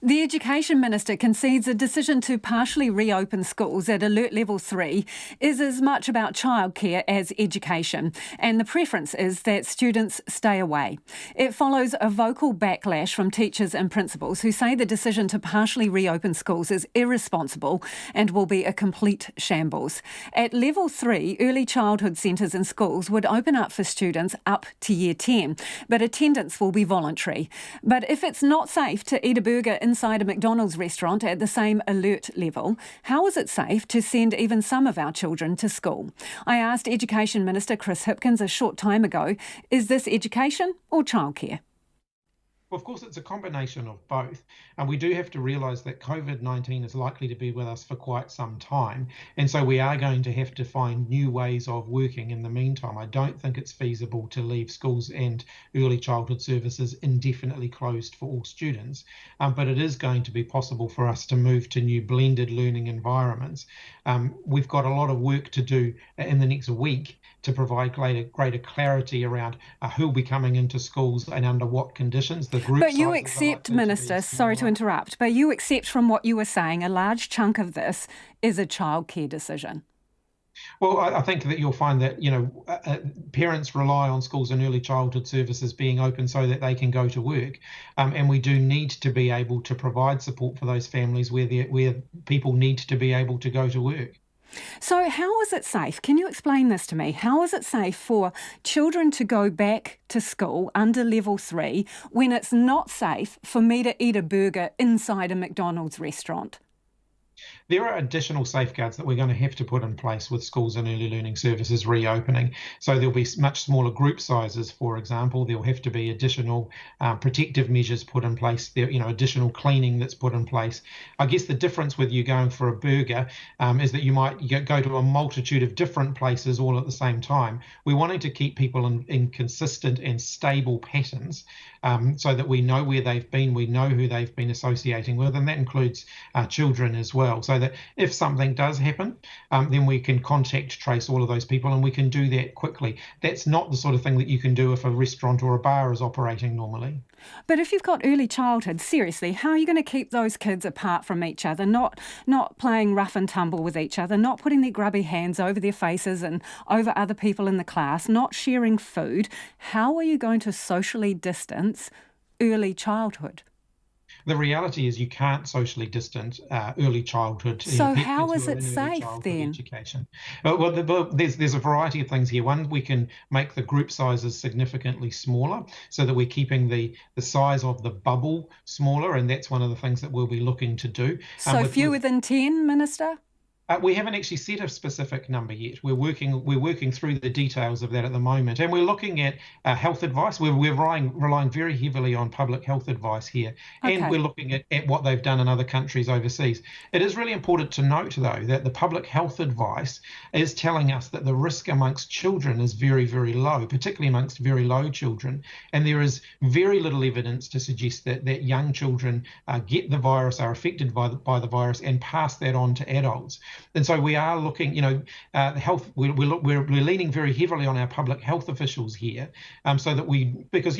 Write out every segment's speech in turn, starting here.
The Education Minister concedes a decision to partially reopen schools at Alert Level 3 is as much about childcare as education, and the preference is that students stay away. It follows a vocal backlash from teachers and principals who say the decision to partially reopen schools is irresponsible and will be a complete shambles. At Level 3, early childhood centres and schools would open up for students up to Year 10, but attendance will be voluntary. But if it's not safe to eat a burger inside a McDonald's restaurant at the same alert level, how is it safe to send even some of our children to school? I asked Education Minister Chris Hipkins a short time ago, is this education or childcare? Well, of course, it's a combination of both. And we do have to realise that COVID-19 is likely to be with us for quite some time. And so we are going to have to find new ways of working in the meantime. I don't think it's feasible to leave schools and early childhood services indefinitely closed for all students. But it is going to be possible for us to move to new blended learning environments. We've got a lot of work to do in the next week to provide greater clarity around who will be coming into schools and under what conditions. But you accept, Minister, sorry to interrupt, but you accept from what you were saying, a large chunk of this is a childcare decision. Well, I think that you'll find that, parents rely on schools and early childhood services being open so that they can go to work. And we do need to be able to provide support for those families where people need to be able to go to work. So how is it safe? Can you explain this to me? How is it safe for children to go back to school under Level 3 when it's not safe for me to eat a burger inside a McDonald's restaurant? There are additional safeguards that we're going to have to put in place with schools and early learning services reopening. So there'll be much smaller group sizes, for example. There'll have to be additional protective measures put in place, additional cleaning that's put in place. I guess the difference with you going for a burger is that you might go to a multitude of different places all at the same time. We're wanting to keep people in consistent and stable patterns so that we know where they've been, we know who they've been associating with, and that includes children as well. So that if something does happen, then we can contact trace all of those people, and we can do that quickly. That's not the sort of thing that you can do if a restaurant or a bar is operating normally. But if you've got early childhood, seriously, how are you going to keep those kids apart from each other, not playing rough and tumble with each other, not putting their grubby hands over their faces and over other people in the class, not sharing food? How are you going to socially distance early childhood? The reality is you can't socially distance early childhood. So how is it safe then? Education. Well, there's a variety of things here. One, we can make the group sizes significantly smaller so that we're keeping the size of the bubble smaller, and that's one of the things that we'll be looking to do. So fewer than 10, Minister? We haven't actually set a specific number yet. We're working through the details of that at the moment, and we're looking at health advice. We're relying very heavily on public health advice here, and we're looking at what they've done in other countries overseas. It is really important to note, though, that the public health advice is telling us that the risk amongst children is very, very low, particularly amongst very low children, and there is very little evidence to suggest that young children get the virus, are affected by the virus, and pass that on to adults. And so we are looking, health. We're leaning very heavily on our public health officials here, so that because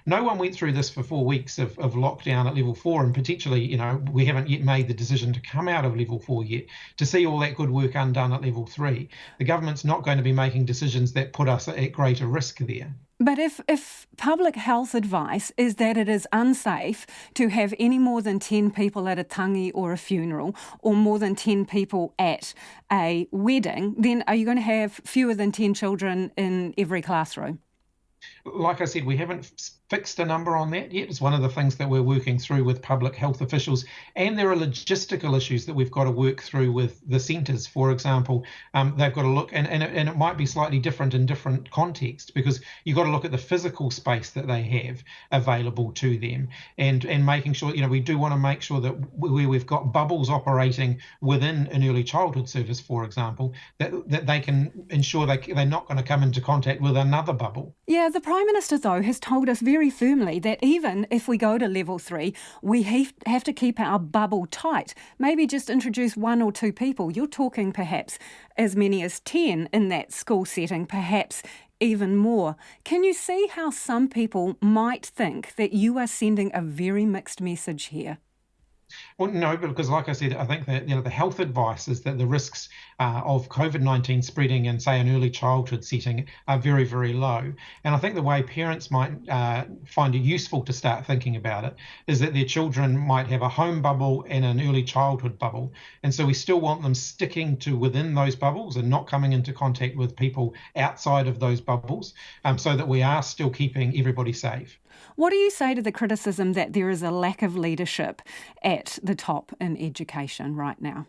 no one went through this for 4 weeks of lockdown at Level 4, and potentially, we haven't yet made the decision to come out of Level 4 yet. To see all that good work undone at Level 3, the government's not going to be making decisions that put us at greater risk there. But if public health advice is that it is unsafe to have any more than 10 people at a tangi or a funeral, or more than 10 people at a wedding, then are you going to have fewer than 10 children in every classroom? Like I said, we haven't fixed a number on that yet. It's one of the things that we're working through with public health officials. And there are logistical issues that we've got to work through with the centres. For example, they've got to look, and it might be slightly different in different contexts, because you've got to look at the physical space that they have available to them, and making sure, we do want to make sure that we've got bubbles operating within an early childhood service, for example, that they can ensure they're not going to come into contact with another bubble. Yeah, the Prime Minister, though, has told us very firmly that even if we go to Level 3, we have to keep our bubble tight. Maybe just introduce 1 or 2 people. You're talking perhaps as many as 10 in that school setting, perhaps even more. Can you see how some people might think that you are sending a very mixed message here? Well, no, because like I said, I think that the health advice is that the risks of COVID-19 spreading in, say, an early childhood setting are very, very low. And I think the way parents might find it useful to start thinking about it is that their children might have a home bubble and an early childhood bubble, and so we still want them sticking to within those bubbles and not coming into contact with people outside of those bubbles, so that we are still keeping everybody safe. What do you say to the criticism that there is a lack of leadership at the top in education right now?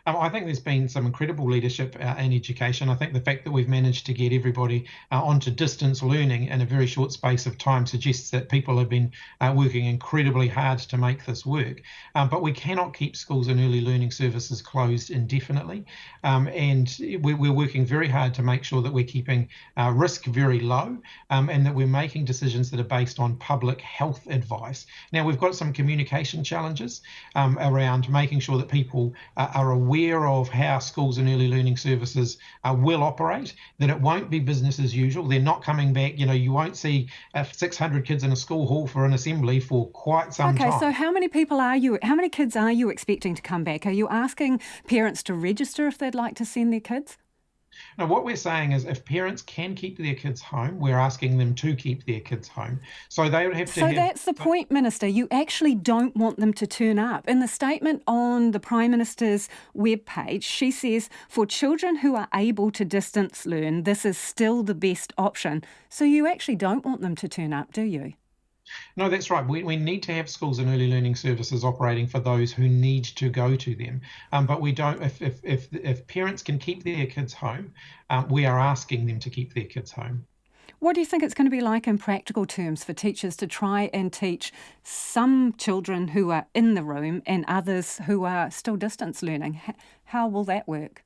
I think there's been some incredible leadership in education. I think the fact that we've managed to get everybody onto distance learning in a very short space of time suggests that people have been working incredibly hard to make this work. But we cannot keep schools and early learning services closed indefinitely. And we're working very hard to make sure that we're keeping risk very low, and that we're making decisions that are based on public health advice. Now, we've got some communication challenges around making sure that people are aware of how schools and early learning services will operate, that it won't be business as usual. They're not coming back. You won't see 600 kids in a school hall for an assembly for quite some time. Okay, so how many kids are you expecting to come back? Are you asking parents to register if they'd like to send their kids? Now, what we're saying is if parents can keep their kids home, we're asking them to keep their kids home. So they would have to So that's the point, Minister. You actually don't want them to turn up. In the statement on the Prime Minister's webpage, she says, for children who are able to distance learn, this is still the best option. So you actually don't want them to turn up, do you? No, that's right. We need to have schools and early learning services operating for those who need to go to them. But we don't. If parents can keep their kids home, we are asking them to keep their kids home. What do you think it's going to be like in practical terms for teachers to try and teach some children who are in the room and others who are still distance learning? How will that work?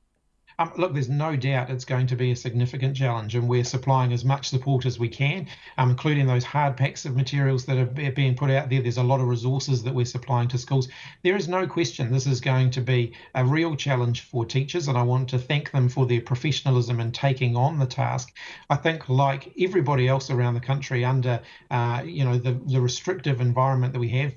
Look, there's no doubt it's going to be a significant challenge, and we're supplying as much support as we can, including those hard packs of materials that are being put out there. There's a lot of resources that we're supplying to schools. There is no question this is going to be a real challenge for teachers, and I want to thank them for their professionalism in taking on the task. I think, like everybody else around the country, under the restrictive environment that we have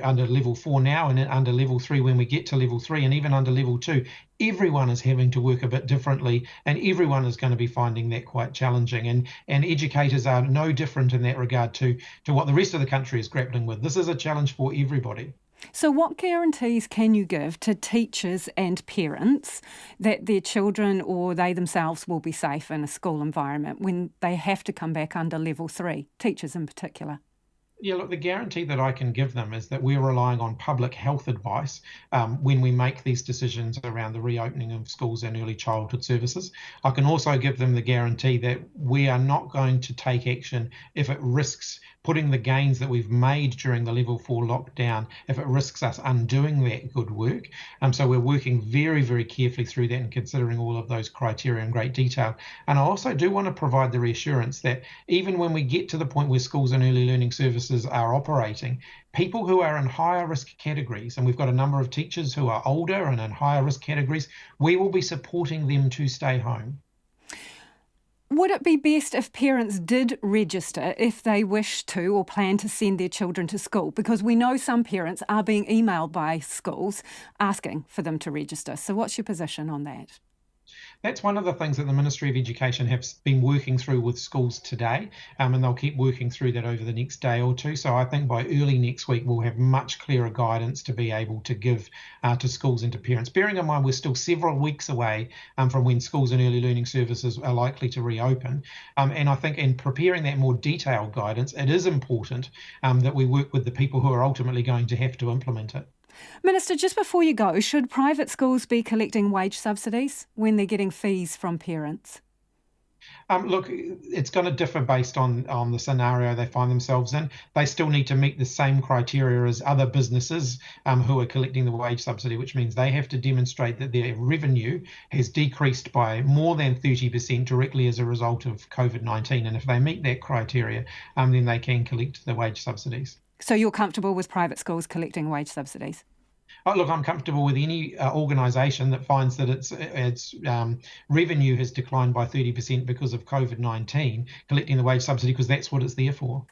under level 4 now, and under level 3 when we get to level 3, and even under level 2, everyone is having to work a bit differently, and everyone is going to be finding that quite challenging. And educators are no different in that regard to what the rest of the country is grappling with. This is a challenge for everybody. So what guarantees can you give to teachers and parents that their children or they themselves will be safe in a school environment when they have to come back under level 3, teachers in particular? Yeah, look, the guarantee that I can give them is that we're relying on public health advice when we make these decisions around the reopening of schools and early childhood services. I can also give them the guarantee that we are not going to take action if it risks putting the gains that we've made during the level 4 lockdown, if it risks us undoing that good work. So we're working very, very carefully through that and considering all of those criteria in great detail. And I also do want to provide the reassurance that even when we get to the point where schools and early learning services are operating, people who are in higher risk categories, and we've got a number of teachers who are older and in higher risk categories, we will be supporting them to stay home. Would it be best if parents did register if they wish to or plan to send their children to school? Because we know some parents are being emailed by schools asking for them to register. So what's your position on that? That's one of the things that the Ministry of Education has been working through with schools today, and they'll keep working through that over the next day or two. So I think by early next week, we'll have much clearer guidance to be able to give to schools and to parents. Bearing in mind, we're still several weeks away from when schools and early learning services are likely to reopen. And I think in preparing that more detailed guidance, it is important that we work with the people who are ultimately going to have to implement it. Minister, just before you go, should private schools be collecting wage subsidies when they're getting fees from parents? Look, it's going to differ based on the scenario they find themselves in. They still need to meet the same criteria as other businesses who are collecting the wage subsidy, which means they have to demonstrate that their revenue has decreased by more than 30% directly as a result of COVID-19. And if they meet that criteria, then they can collect the wage subsidies. So you're comfortable with private schools collecting wage subsidies? Oh, look, I'm comfortable with any organisation that finds that its revenue has declined by 30% because of COVID-19 collecting the wage subsidy, because that's what it's there for.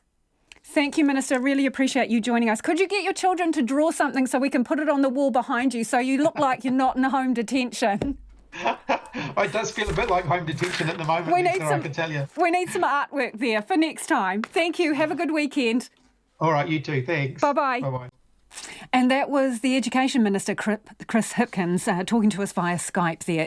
Thank you, Minister. Really appreciate you joining us. Could you get your children to draw something so we can put it on the wall behind you so you look like you're not in home detention? It does feel a bit like home detention at the moment, Lisa, I can tell you. We need some artwork there for next time. Thank you. Have a good weekend. All right, you too. Thanks. Bye-bye. Bye-bye. And that was the Education Minister, Chris Hipkins, talking to us via Skype there.